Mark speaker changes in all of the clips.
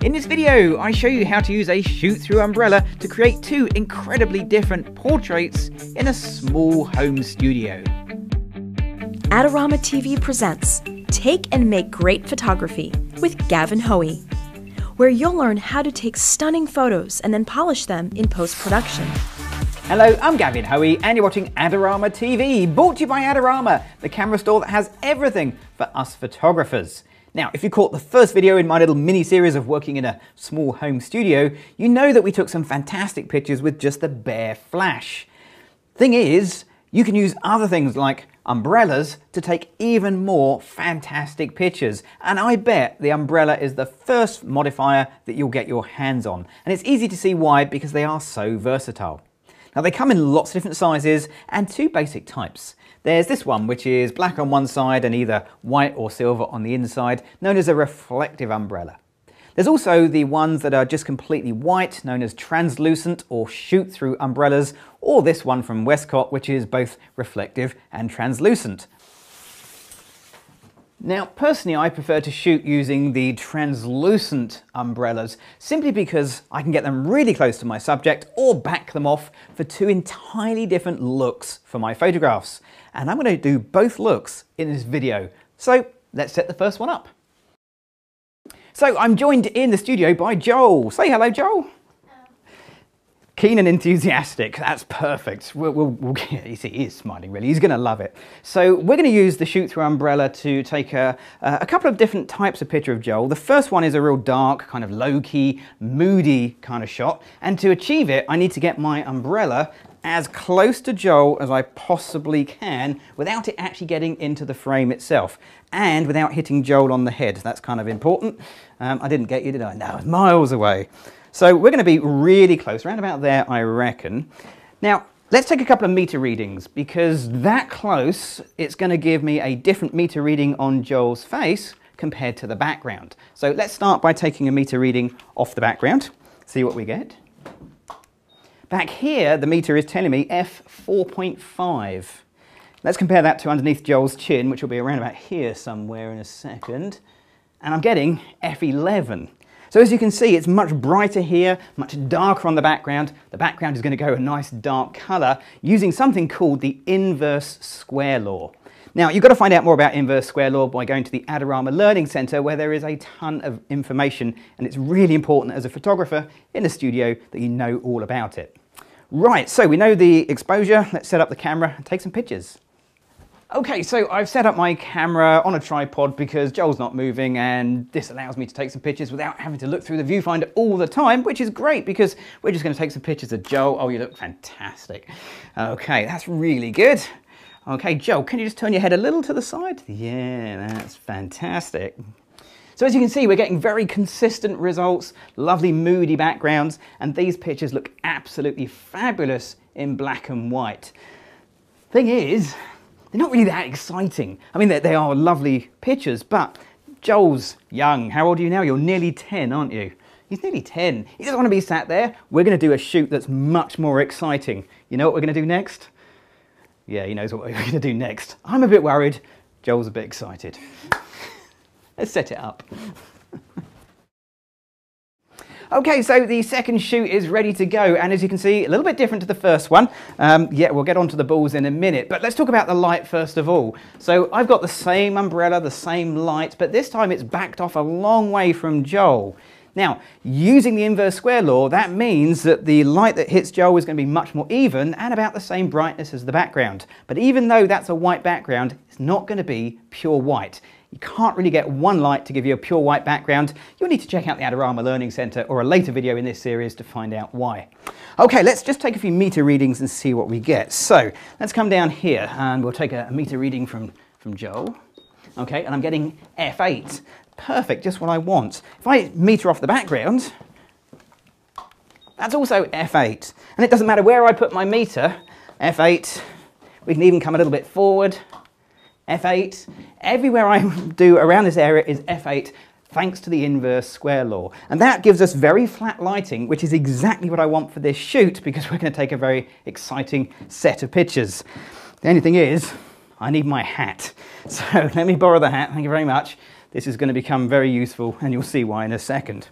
Speaker 1: In this video, I show you how to use a shoot-through umbrella to create two incredibly different portraits in a small home studio.
Speaker 2: Adorama TV presents Take and Make Great Photography with Gavin Hoey, where you'll learn how to take stunning photos and then polish them in post-production.
Speaker 1: Hello, I'm Gavin Hoey and you're watching Adorama TV, brought to you by Adorama, the camera store that has everything for us photographers. Now, if you caught the first video in my little mini-series of working in a small home studio, you know that we took some fantastic pictures with just the bare flash. Thing is, you can use other things like umbrellas to take even more fantastic pictures. And I bet the umbrella is the first modifier that you'll get your hands on. And it's easy to see why, because they are so versatile. Now, they come in lots of different sizes and two basic types. There's this one, which is black on one side and either white or silver on the inside, known as a reflective umbrella. There's also the ones that are just completely white, known as translucent or shoot-through umbrellas, or this one from Westcott, which is both reflective and translucent. Now, personally, I prefer to shoot using the translucent umbrellas simply because I can get them really close to my subject or back them off for two entirely different looks for my photographs. And I'm going to do both looks in this video. So let's set the first one up. So I'm joined in the studio by Joel. Say hello, Joel. Keen and enthusiastic, that's perfect. He is smiling really, he's going to love it. So we're going to use the shoot-through umbrella to take a couple of different types of picture of Joel. The first one is a real dark, kind of low-key, moody kind of shot. And to achieve it, I need to get my umbrella as close to Joel as I possibly can without it actually getting into the frame itself and without hitting Joel on the head. That's kind of important. I didn't get you, did I? No, miles away. So we're going to be really close, around about there, I reckon. Now, let's take a couple of meter readings, because that close, it's going to give me a different meter reading on Joel's face compared to the background. So let's start by taking a meter reading off the background, see what we get. Back here, the meter is telling me f4.5. Let's compare that to underneath Joel's chin, which will be around about here somewhere in a second. And I'm getting f11. So as you can see, it's much brighter here, much darker on the background. The background is going to go a nice dark colour using something called the inverse square law. Now, you've got to find out more about inverse square law by going to the Adorama Learning Centre, where there is a ton of information, and it's really important as a photographer in the studio that you know all about it. Right, so we know the exposure. Let's set up the camera and take some pictures. Okay, so I've set up my camera on a tripod because Joel's not moving, and this allows me to take some pictures without having to look through the viewfinder all the time, which is great because we're just going to take some pictures of Joel. Oh, you look fantastic. Okay, that's really good. Okay, Joel, can you just turn your head a little to the side? Yeah, that's fantastic. So as you can see, we're getting very consistent results, lovely moody backgrounds, and these pictures look absolutely fabulous in black and white. Thing is, they're not really that exciting. I mean, they are lovely pictures, but Joel's young. How old are you now? You're nearly 10, aren't you? He's nearly 10. He doesn't want to be sat there. We're going to do a shoot that's much more exciting. You know what we're going to do next? Yeah, he knows what we're going to do next. I'm a bit worried. Joel's a bit excited. Let's set it up. Okay, so the second shoot is ready to go, and as you can see, a little bit different to the first one. Yeah, we'll get onto the balls in a minute, but let's talk about the light first of all. So I've got the same umbrella, the same light, but this time it's backed off a long way from Joel. Now, using the inverse square law, that means that the light that hits Joel is going to be much more even and about the same brightness as the background. But even though that's a white background, it's not going to be pure white. You can't really get one light to give you a pure white background. You'll need to check out the Adorama Learning Centre or a later video in this series to find out why. Okay, let's just take a few meter readings and see what we get. So let's come down here and we'll take a meter reading from Joel. Okay, and I'm getting f8. Perfect, just what I want. If I meter off the background, that's also f8. And it doesn't matter where I put my meter, f8. We can even come a little bit forward. f8. Everywhere I do around this area is f8, thanks to the inverse square law. And that gives us very flat lighting, which is exactly what I want for this shoot, because we're going to take a very exciting set of pictures. The only thing is, I need my hat. So let me borrow the hat, thank you very much. This is going to become very useful, and you'll see why in a second.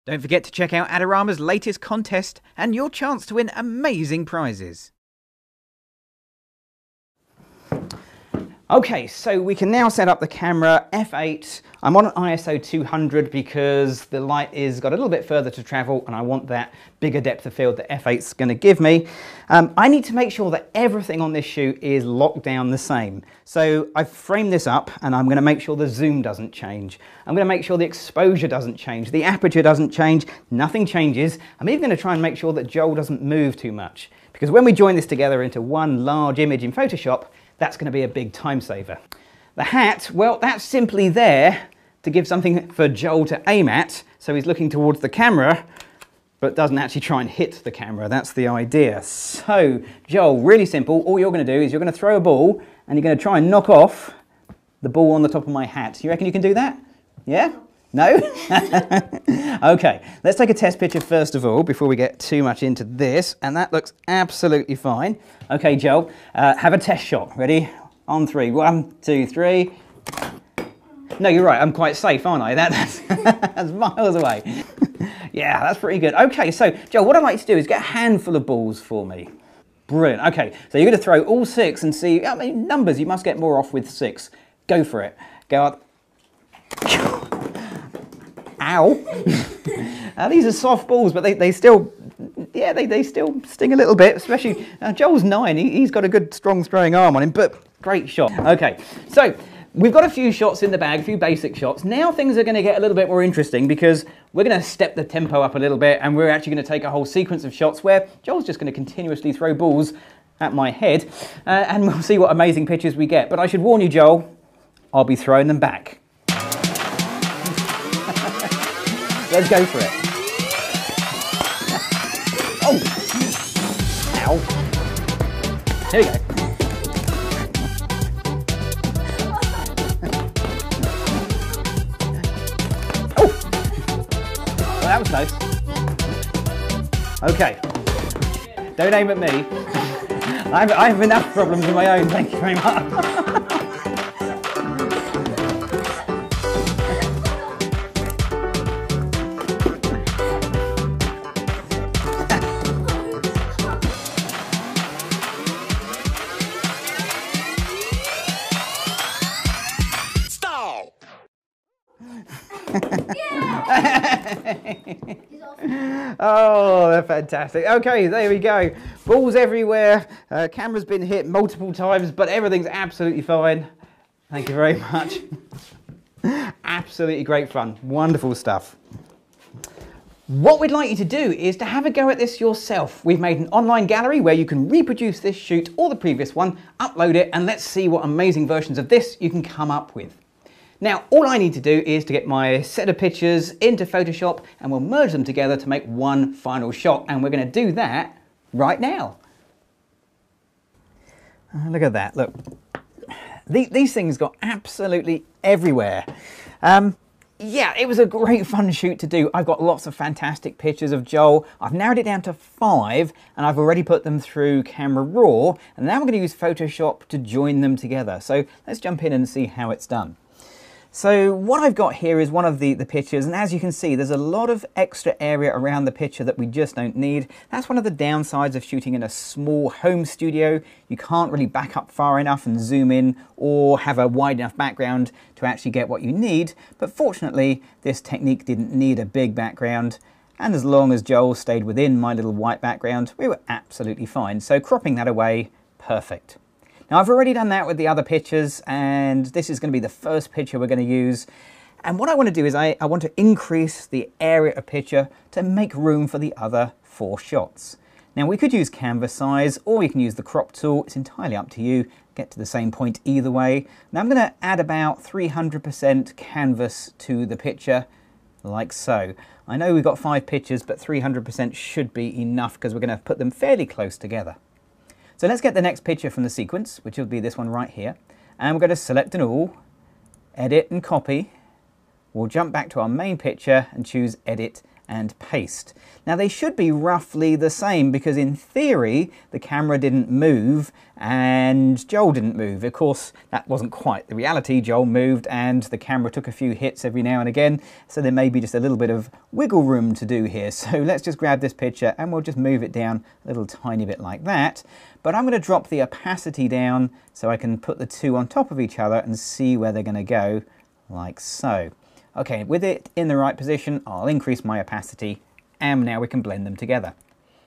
Speaker 1: Don't forget to check out Adorama's latest contest and your chance to win amazing prizes. Okay, so we can now set up the camera f8. I'm on an ISO 200 because the light is got a little bit further to travel and I want that bigger depth of field that f8 is going to give me. I need to make sure that everything on this shoot is locked down the same. So I've framed this up and I'm going to make sure the zoom doesn't change. I'm going to make sure the exposure doesn't change, the aperture doesn't change, nothing changes. I'm even going to try and make sure that Joel doesn't move too much, because when we join this together into one large image in Photoshop, that's going to be a big time saver. The hat, well, that's simply there to give something for Joel to aim at, so he's looking towards the camera, but doesn't actually try and hit the camera. That's the idea. So, Joel, really simple. All you're going to do is you're going to throw a ball, and you're going to try and knock off the ball on the top of my hat. You reckon you can do that? Yeah? No? Okay, let's take a test picture first of all, before we get too much into this, and that looks absolutely fine. Okay, Joel, have a test shot. Ready? On three. 1, 2, 3. No, you're right, I'm quite safe, aren't I? That's miles away. Yeah, that's pretty good. Okay, so, Joel, what I'd like to do is get a handful of balls for me. Brilliant. Okay, so you're going to throw all 6 and see, I mean, numbers, you must get more off with 6. Go for it. Go up. Ow. These are soft balls, but they still, yeah, they still sting a little bit, especially, Joel's 9, he's got a good strong throwing arm on him, but great shot. Okay, so we've got a few shots in the bag, a few basic shots. Now things are going to get a little bit more interesting because we're going to step the tempo up a little bit and we're actually going to take a whole sequence of shots where Joel's just going to continuously throw balls at my head and we'll see what amazing pictures we get. But I should warn you, Joel, I'll be throwing them back. Let's go for it. Oh! Ow. Here we go. Oh! Well, that was close. Okay. Don't aim at me. I have enough problems of my own, thank you very much. Oh, they're fantastic. Okay, there we go. Balls everywhere. Camera's been hit multiple times, but everything's absolutely fine. Thank you very much. Absolutely great fun. Wonderful stuff. What we'd like you to do is to have a go at this yourself. We've made an online gallery where you can reproduce this shoot or the previous one, upload it, and let's see what amazing versions of this you can come up with. Now, all I need to do is to get my set of pictures into Photoshop and we'll merge them together to make one final shot. And we're going to do that right now. Look at that, look. These things got absolutely everywhere. Yeah, it was a great fun shoot to do. I've got lots of fantastic pictures of Joel. I've narrowed it down to 5 and I've already put them through Camera Raw. And now I'm going to use Photoshop to join them together. So let's jump in and see how it's done. So what I've got here is one of the pictures, and as you can see there's a lot of extra area around the picture that we just don't need. That's one of the downsides of shooting in a small home studio. You can't really back up far enough and zoom in or have a wide enough background to actually get what you need, but fortunately this technique didn't need a big background, and as long as Joel stayed within my little white background we were absolutely fine. So cropping that away, perfect. Now I've already done that with the other pictures and this is going to be the first picture we're going to use. And what I want to do is I want to increase the area of picture to make room for the other 4 shots. Now we could use canvas size or you can use the crop tool, it's entirely up to you, get to the same point either way. Now I'm going to add about 300% canvas to the picture, like so. I know we've got 5 pictures but 300% should be enough because we're going to put them fairly close together. So let's get the next picture from the sequence, which will be this one right here. And we're going to select an all, edit and copy. We'll jump back to our main picture and choose edit and paste. Now they should be roughly the same because in theory the camera didn't move and Joel didn't move. Of course that wasn't quite the reality. Joel moved and the camera took a few hits every now and again, so there may be just a little bit of wiggle room to do here. So let's just grab this picture and we'll just move it down a little tiny bit like that. But I'm going to drop the opacity down so I can put the two on top of each other and see where they're going to go, like so. Okay, with it in the right position, I'll increase my opacity and now we can blend them together.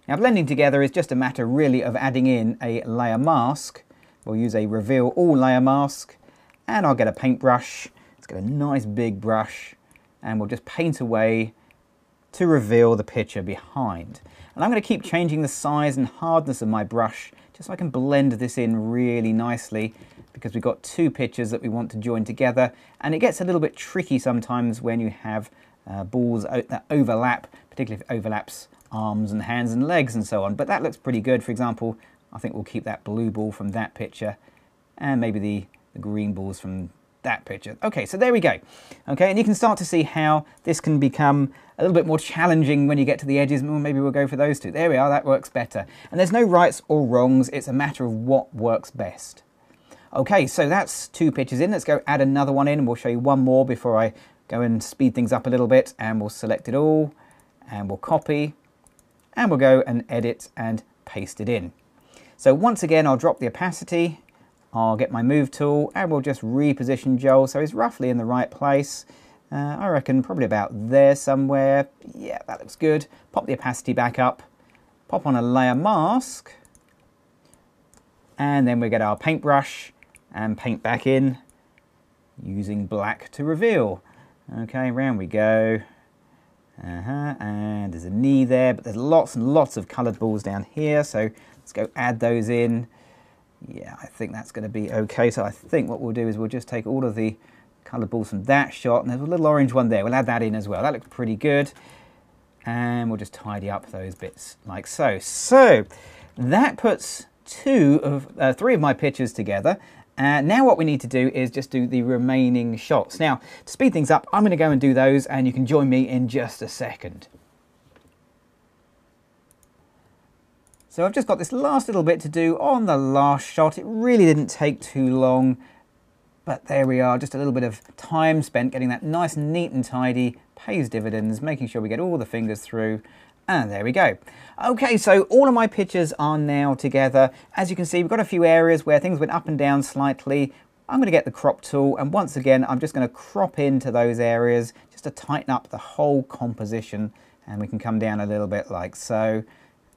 Speaker 1: Now blending together is just a matter really of adding in a layer mask. We'll use a reveal all layer mask and I'll get a paintbrush. Let's get a nice big brush and we'll just paint away to reveal the picture behind. And I'm going to keep changing the size and hardness of my brush just so I can blend this in really nicely, because we've got two pictures that we want to join together, and it gets a little bit tricky sometimes when you have balls that overlap, particularly if it overlaps arms and hands and legs and so on. But that looks pretty good. For example, I think we'll keep that blue ball from that picture and maybe the green balls from that picture. Okay, so there we go. Okay, and you can start to see how this can become a little bit more challenging when you get to the edges. Well, maybe we'll go for those two. There we are, that works better. And there's no rights or wrongs, it's a matter of what works best. Okay, so that's two pictures in. Let's go add another one in, and we'll show you one more before I go and speed things up a little bit. And we'll select it all, and we'll copy, and we'll go and edit and paste it in. So once again, I'll drop the opacity, I'll get my move tool, and we'll just reposition Joel so he's roughly in the right place. I reckon probably about there somewhere. Yeah, that looks good. Pop the opacity back up, pop on a layer mask, and then we get our paintbrush and paint back in using black to reveal. Okay, round we go. And there's a knee there, but there's lots and lots of coloured balls down here, so let's go add those in. Yeah, I think that's going to be okay. So I think what we'll do is we'll just take all of the coloured balls from that shot, and there's a little orange one there. We'll add that in as well. That looks pretty good. And we'll just tidy up those bits like so. So that puts three of my pictures together. Now what we need to do is just do the remaining shots. Now, to speed things up, I'm going to go and do those, and you can join me in just a second. So I've just got this last little bit to do on the last shot. It really didn't take too long, but there we are. Just a little bit of time spent getting that nice, neat and tidy, pays dividends, making sure we get all the fingers through. And there we go. Okay, so all of my pictures are now together. As you can see, we've got a few areas where things went up and down slightly. I'm going to get the crop tool, and once again, I'm just going to crop into those areas just to tighten up the whole composition, and we can come down a little bit like so.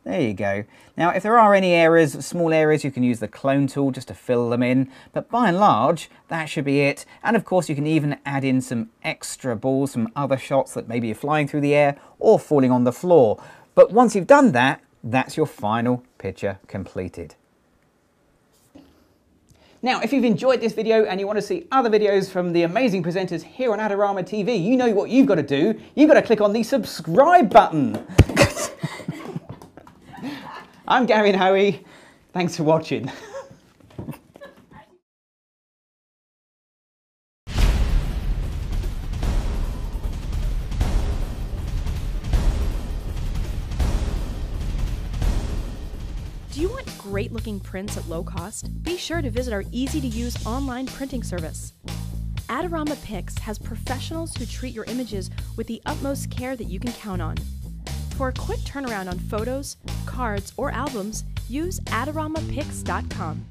Speaker 1: There you go. Now, if there are any areas, small areas, you can use the clone tool just to fill them in. But by and large, that should be it. And of course, you can even add in some extra balls from other shots that maybe are flying through the air or falling on the floor. But once you've done that, that's your final picture completed. Now, if you've enjoyed this video and you want to see other videos from the amazing presenters here on Adorama TV, you know what you've got to do. You've got to click on the subscribe button. I'm Gavin Hoey. Thanks for watching.
Speaker 2: Do you want great looking prints at low cost? Be sure to visit our easy to use online printing service. Adorama Pix has professionals who treat your images with the utmost care that you can count on. For a quick turnaround on photos, cards, or albums, use AdoramaPix.com.